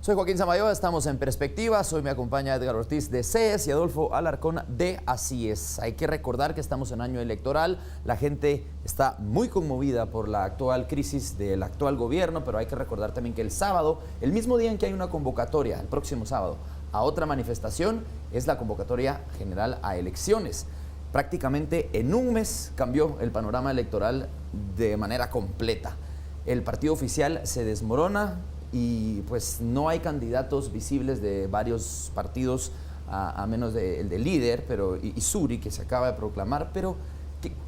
Soy Joaquín Samayoa, estamos en Perspectivas. Hoy me acompaña Edgar Ortiz de CES y Adolfo Alarcón de Así Es. Hay que recordar que estamos en año electoral. La gente está muy conmovida por la actual crisis del actual gobierno, pero hay que recordar también que el sábado, el mismo día en que hay una convocatoria, el próximo sábado, a otra manifestación, es la convocatoria general a elecciones. Prácticamente en un mes cambió el panorama electoral de manera completa. El partido oficial se desmorona y pues no hay candidatos visibles de varios partidos, a menos del líder, pero y Suri, que se acaba de proclamar. Pero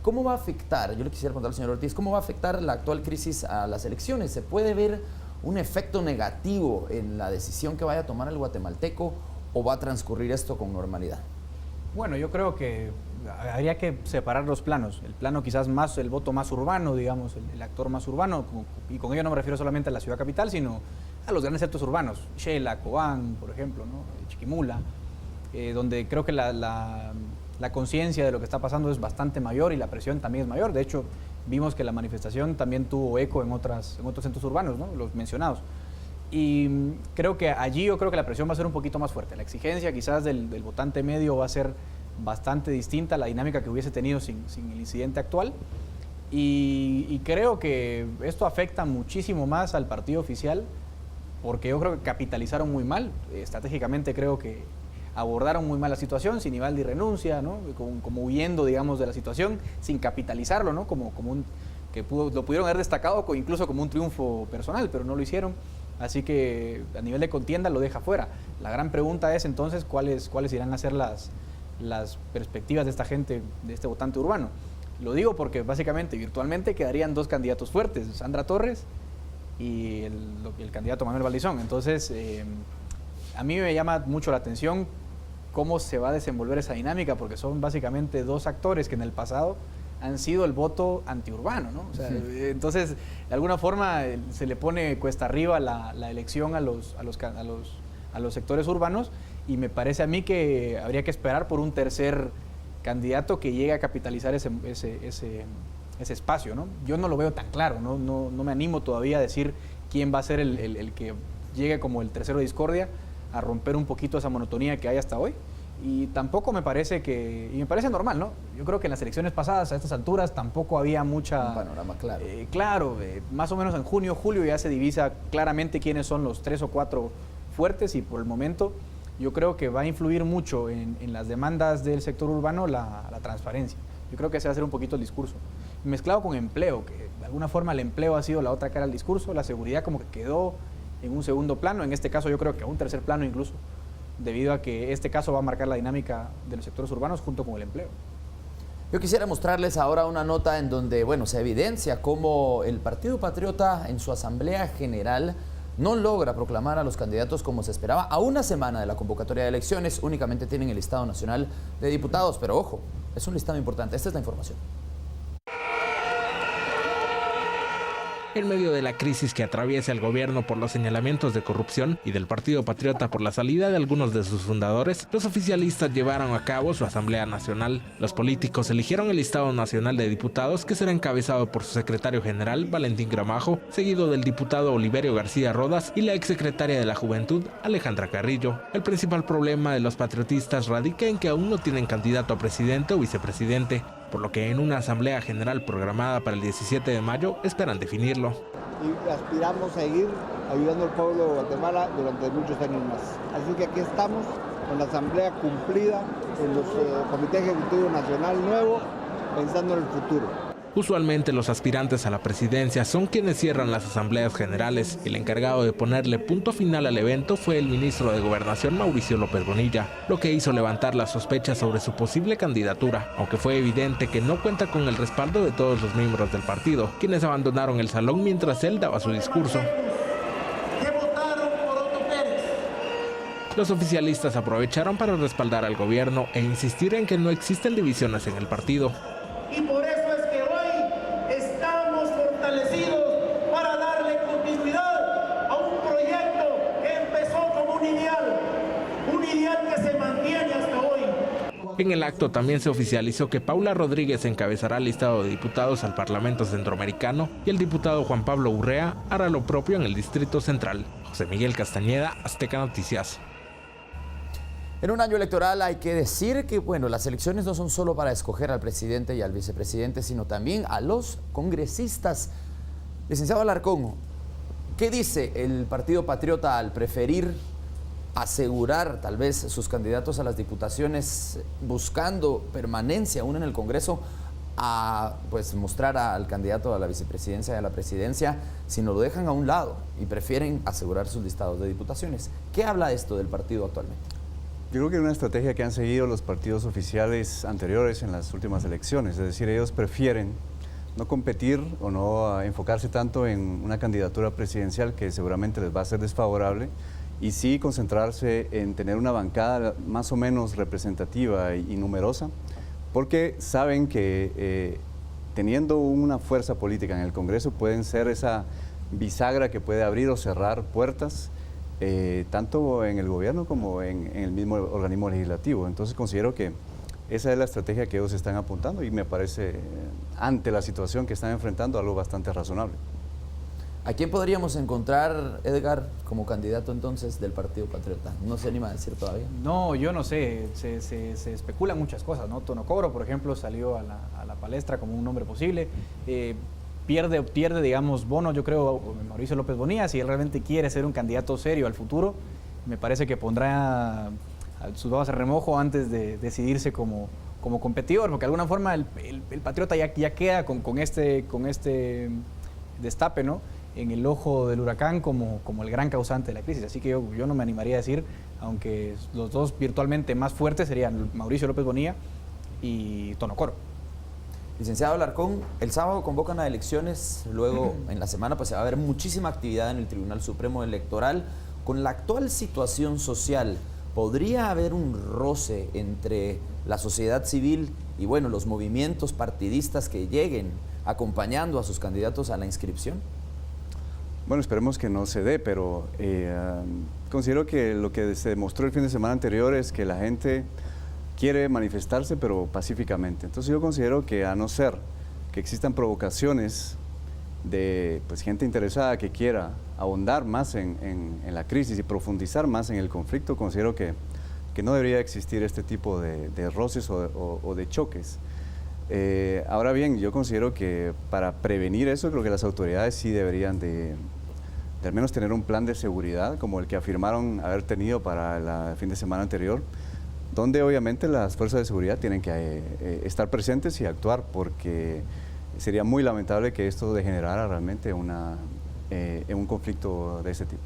¿cómo va a afectar? Yo le quisiera preguntar al señor Ortiz, ¿cómo va a afectar la actual crisis a las elecciones? ¿Se puede ver un efecto negativo en la decisión que vaya a tomar el guatemalteco o va a transcurrir esto con normalidad? Bueno, yo creo que habría que separar los planos. El plano quizás más, el voto más urbano, digamos, el actor más urbano, y con ello no me refiero solamente a la ciudad capital, sino a los grandes centros urbanos, Xela, Cobán, por ejemplo, ¿no? Chiquimula, donde creo que la conciencia de lo que está pasando es bastante mayor y la presión también es mayor. De hecho, vimos que la manifestación también tuvo eco en otros centros urbanos, ¿no? Los mencionados. Y creo que allí yo creo que la presión va a ser un poquito más fuerte. La exigencia quizás del votante medio va a ser bastante distinta a la dinámica que hubiese tenido sin el incidente actual. Y creo que esto afecta muchísimo más al partido oficial, porque yo creo que capitalizaron muy mal. Estratégicamente creo que abordaron muy mal la situación, sin nivel de renuncia, ¿no? Como huyendo, digamos, de la situación, sin capitalizarlo, ¿no? Lo pudieron haber destacado incluso como un triunfo personal, pero no lo hicieron. Así que a nivel de contienda lo deja fuera. La gran pregunta es entonces cuáles irán a ser las perspectivas de esta gente, de este votante urbano. Lo digo porque básicamente, virtualmente, quedarían dos candidatos fuertes, Sandra Torres y el candidato Manuel Valdizón. Entonces, a mí me llama mucho la atención cómo se va a desenvolver esa dinámica, porque son básicamente dos actores que en el pasado han sido el voto antiurbano, ¿no? O sea, sí. Entonces, de alguna forma se le pone cuesta arriba la elección a los sectores urbanos, y me parece a mí que habría que esperar por un tercer candidato que llegue a capitalizar ese espacio, ¿no? Yo no lo veo tan claro, no me animo todavía a decir quién va a ser el que llegue como el tercero de discordia a romper un poquito esa monotonía que hay hasta hoy. Y tampoco me parece me parece normal, ¿no? Yo creo que en las elecciones pasadas, a estas alturas, tampoco había un panorama claro. Más o menos en junio, julio ya se divisa claramente quiénes son los 3 o 4 fuertes, y por el momento yo creo que va a influir mucho en las demandas del sector urbano la transparencia. Yo creo que ese va a ser un poquito el discurso. Mezclado con empleo, que de alguna forma el empleo ha sido la otra cara del discurso, la seguridad como que quedó en un segundo plano, en este caso yo creo que a un tercer plano incluso, debido a que este caso va a marcar la dinámica de los sectores urbanos junto con el empleo. Yo quisiera mostrarles ahora una nota en donde, bueno, se evidencia cómo el Partido Patriota en su Asamblea General no logra proclamar a los candidatos como se esperaba. A una semana de la convocatoria de elecciones, únicamente tienen el listado nacional de diputados, pero ojo, es un listado importante. Esta es la información. En medio de la crisis que atraviesa el gobierno por los señalamientos de corrupción y del Partido Patriota por la salida de algunos de sus fundadores, los oficialistas llevaron a cabo su Asamblea Nacional. Los políticos eligieron el listado nacional de diputados, que será encabezado por su secretario general, Valentín Gramajo, seguido del diputado Oliverio García Rodas y la exsecretaria de la Juventud, Alejandra Carrillo. El principal problema de los patriotistas radica en que aún no tienen candidato a presidente o vicepresidente, por lo que en una asamblea general programada para el 17 de mayo esperan definirlo. Y aspiramos a seguir ayudando al pueblo de Guatemala durante muchos años más. Así que aquí estamos con la asamblea cumplida, en los Comité Ejecutivo Nacional nuevo, pensando en el futuro. Usualmente los aspirantes a la presidencia son quienes cierran las asambleas generales. El encargado de ponerle punto final al evento fue el ministro de Gobernación, Mauricio López Bonilla, lo que hizo levantar las sospechas sobre su posible candidatura, aunque fue evidente que no cuenta con el respaldo de todos los miembros del partido, quienes abandonaron el salón mientras él daba su discurso. Los oficialistas aprovecharon para respaldar al gobierno e insistir en que no existen divisiones en el partido. Y por eso es que hoy estamos fortalecidos para darle continuidad a un proyecto que empezó como un ideal que se mantiene hasta hoy. En el acto también se oficializó que Paula Rodríguez encabezará el listado de diputados al Parlamento Centroamericano y el diputado Juan Pablo Urrea hará lo propio en el Distrito Central. José Miguel Castañeda, Azteca Noticias. En un año electoral hay que decir que, bueno, las elecciones no son solo para escoger al presidente y al vicepresidente, sino también a los congresistas. Licenciado Alarcón, ¿qué dice el Partido Patriota al preferir asegurar tal vez sus candidatos a las diputaciones buscando permanencia aún en el Congreso a pues mostrar al candidato a la vicepresidencia y a la presidencia, si no lo dejan a un lado y prefieren asegurar sus listados de diputaciones? ¿Qué habla esto del partido actualmente? Yo creo que es una estrategia que han seguido los partidos oficiales anteriores en las últimas elecciones, es decir, ellos prefieren no competir o no enfocarse tanto en una candidatura presidencial que seguramente les va a ser desfavorable, y sí concentrarse en tener una bancada más o menos representativa y numerosa, porque saben que teniendo una fuerza política en el Congreso pueden ser esa bisagra que puede abrir o cerrar puertas, tanto en el gobierno como en el mismo organismo legislativo. Entonces considero que esa es la estrategia que ellos están apuntando y me parece, ante la situación que están enfrentando, algo bastante razonable. ¿A quién podríamos encontrar, Edgar, como candidato entonces del Partido Patriota? ¿No se anima a decir todavía? No, yo no sé, se especulan muchas cosas, ¿no? Tonocoro, por ejemplo, salió a la palestra como un nombre posible. Pierde, digamos, Bono, yo creo, Mauricio López Bonilla, si él realmente quiere ser un candidato serio al futuro, me parece que pondrá sus babas a remojo antes de decidirse como competidor, porque de alguna forma el Patriota ya queda con este destape, ¿no?, en el ojo del huracán como el gran causante de la crisis. Así que yo no me animaría a decir, aunque los dos virtualmente más fuertes serían Mauricio López Bonilla y Tonocoro. Licenciado Alarcón, el sábado convocan a elecciones, luego en la semana pues se va a ver muchísima actividad en el Tribunal Supremo Electoral. Con la actual situación social, ¿podría haber un roce entre la sociedad civil y bueno, los movimientos partidistas que lleguen acompañando a sus candidatos a la inscripción? Bueno, esperemos que no se dé, pero considero que lo que se demostró el fin de semana anterior es que la gente quiere manifestarse, pero pacíficamente. Entonces yo considero que, a no ser que existan provocaciones de gente interesada que quiera ahondar más en la crisis y profundizar más en el conflicto, considero que no debería existir este tipo de roces o de choques. Ahora bien, yo considero que para prevenir eso, creo que las autoridades sí deberían de al menos tener un plan de seguridad como el que afirmaron haber tenido para el fin de semana anterior, donde obviamente las fuerzas de seguridad tienen que estar presentes y actuar, porque sería muy lamentable que esto degenerara realmente en un conflicto de ese tipo.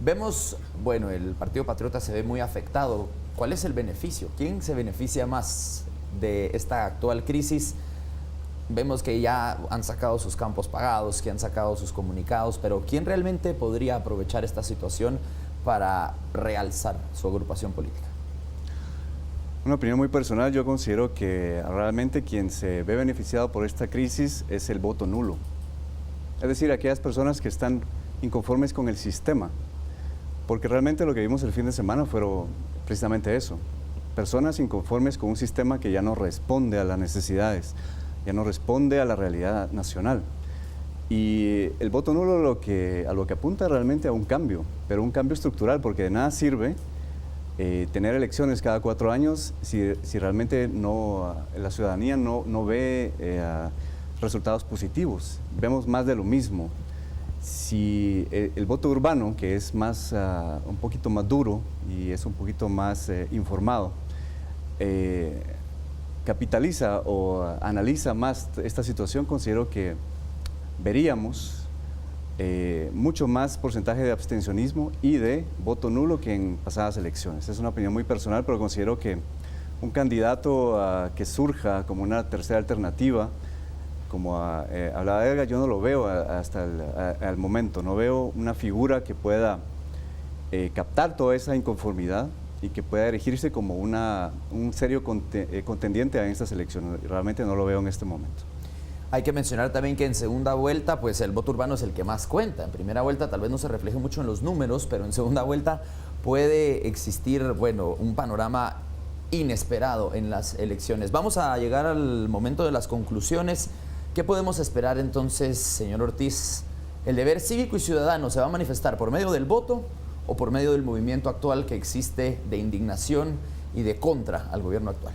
Vemos, bueno, el Partido Patriota se ve muy afectado. ¿Cuál es el beneficio? ¿Quién se beneficia más de esta actual crisis? Vemos que ya han sacado sus campos pagados, que han sacado sus comunicados, pero ¿quién realmente podría aprovechar esta situación para realzar su agrupación política? Una opinión muy personal, yo considero que realmente quien se ve beneficiado por esta crisis es el voto nulo. Es decir, aquellas personas que están inconformes con el sistema, porque realmente lo que vimos el fin de semana fueron precisamente eso. Personas inconformes con un sistema que ya no responde a las necesidades, ya no responde a la realidad nacional. Y el voto nulo a lo que apunta realmente a un cambio, pero un cambio estructural, porque de nada sirve tener elecciones cada 4 años si realmente la ciudadanía no ve resultados positivos. Vemos más de lo mismo. Si el voto urbano, que es un poquito más duro y es un poquito más informado, capitaliza o analiza más esta situación, considero que veríamos mucho más porcentaje de abstencionismo y de voto nulo que en pasadas elecciones. Es una opinión muy personal, pero considero que un candidato que surja como una tercera alternativa, como hablaba Edgar, yo no lo veo hasta el momento. No veo una figura que pueda captar toda esa inconformidad y que pueda erigirse como un serio contendiente a estas elecciones. Realmente no lo veo en este momento. Hay que mencionar también que en segunda vuelta, pues el voto urbano es el que más cuenta. En primera vuelta tal vez no se refleje mucho en los números, pero en segunda vuelta puede existir, bueno, un panorama inesperado en las elecciones. Vamos a llegar al momento de las conclusiones. ¿Qué podemos esperar entonces, señor Ortiz? ¿El deber cívico y ciudadano se va a manifestar por medio del voto o por medio del movimiento actual que existe de indignación y de contra al gobierno actual?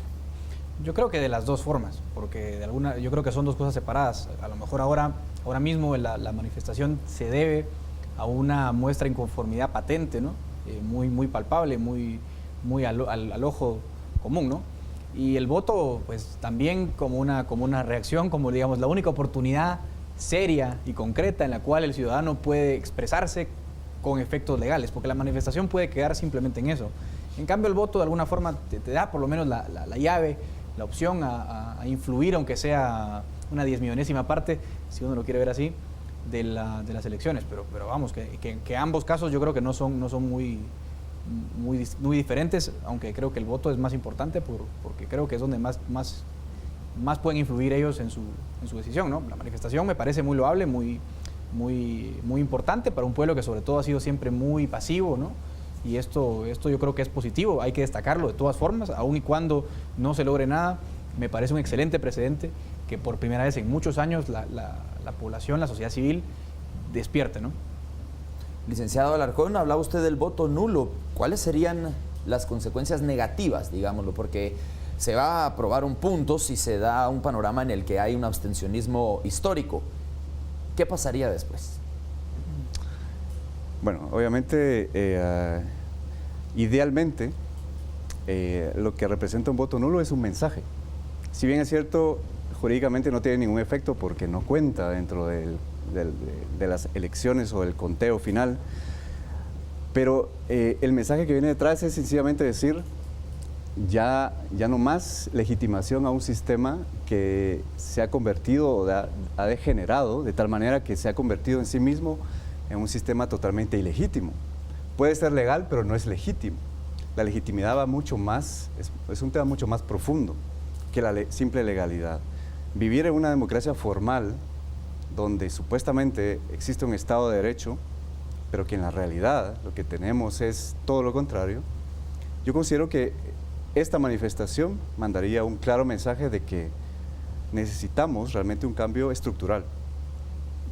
Yo creo que de las dos formas, porque yo creo que son dos cosas separadas. A lo mejor ahora mismo la manifestación se debe a una muestra de inconformidad patente, ¿no? Muy palpable, muy al ojo común, ¿no? Y el voto, pues también como una reacción, como digamos la única oportunidad seria y concreta en la cual el ciudadano puede expresarse con efectos legales, porque la manifestación puede quedar simplemente en eso. En cambio, el voto de alguna forma te da por lo menos la llave, la opción a influir, aunque sea una 10.000.000ª parte, si uno lo quiere ver así, de las elecciones. Pero vamos, que ambos casos yo creo que no son muy diferentes, aunque creo que el voto es más importante porque creo que es donde más pueden influir ellos en su decisión, ¿no? La manifestación me parece muy loable, muy importante para un pueblo que sobre todo ha sido siempre muy pasivo, ¿no? Y esto yo creo que es positivo, hay que destacarlo de todas formas, aun y cuando no se logre nada. Me parece un excelente precedente que por primera vez en muchos años la población, la sociedad civil despierte, ¿no? Licenciado Alarcón, hablaba usted del voto nulo. ¿Cuáles serían las consecuencias negativas, digámoslo? Porque se va a aprobar un punto si se da un panorama en el que hay un abstencionismo histórico. ¿Qué pasaría después? Bueno, obviamente, idealmente, lo que representa un voto nulo es un mensaje. Si bien es cierto, jurídicamente no tiene ningún efecto porque no cuenta dentro de las elecciones o el conteo final, pero el mensaje que viene detrás es sencillamente decir ya no más legitimación a un sistema que se ha convertido o ha degenerado de tal manera que se ha convertido en sí mismo en un sistema totalmente ilegítimo. Puede ser legal, pero no es legítimo. La legitimidad va mucho más, es un tema mucho más profundo que la simple legalidad. Vivir en una democracia formal, donde supuestamente existe un Estado de Derecho, pero que en la realidad lo que tenemos es todo lo contrario, yo considero que esta manifestación mandaría un claro mensaje de que necesitamos realmente un cambio estructural,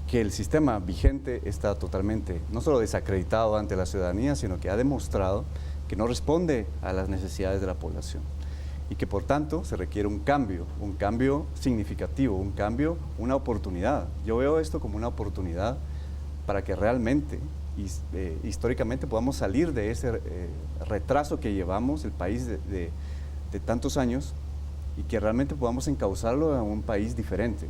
que el sistema vigente está totalmente, no solo desacreditado ante la ciudadanía, sino que ha demostrado que no responde a las necesidades de la población y que por tanto se requiere un cambio significativo, un cambio, una oportunidad. Yo veo esto como una oportunidad para que realmente, históricamente, podamos salir de ese retraso que llevamos el país de tantos años y que realmente podamos encauzarlo a un país diferente.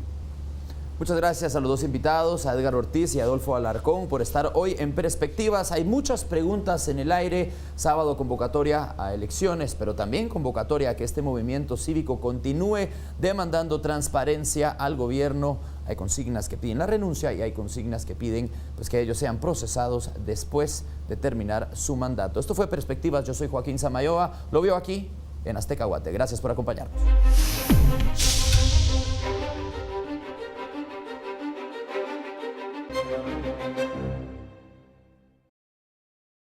Muchas gracias a los dos invitados, a Edgar Ortiz y a Adolfo Alarcón, por estar hoy en Perspectivas. Hay muchas preguntas en el aire. Sábado convocatoria a elecciones, pero también convocatoria a que este movimiento cívico continúe demandando transparencia al gobierno. Hay consignas que piden la renuncia y hay consignas que piden pues, que ellos sean procesados después de terminar su mandato. Esto fue Perspectivas. Yo soy Joaquín Samayoa. Lo veo aquí en Azteca Guate. Gracias por acompañarnos.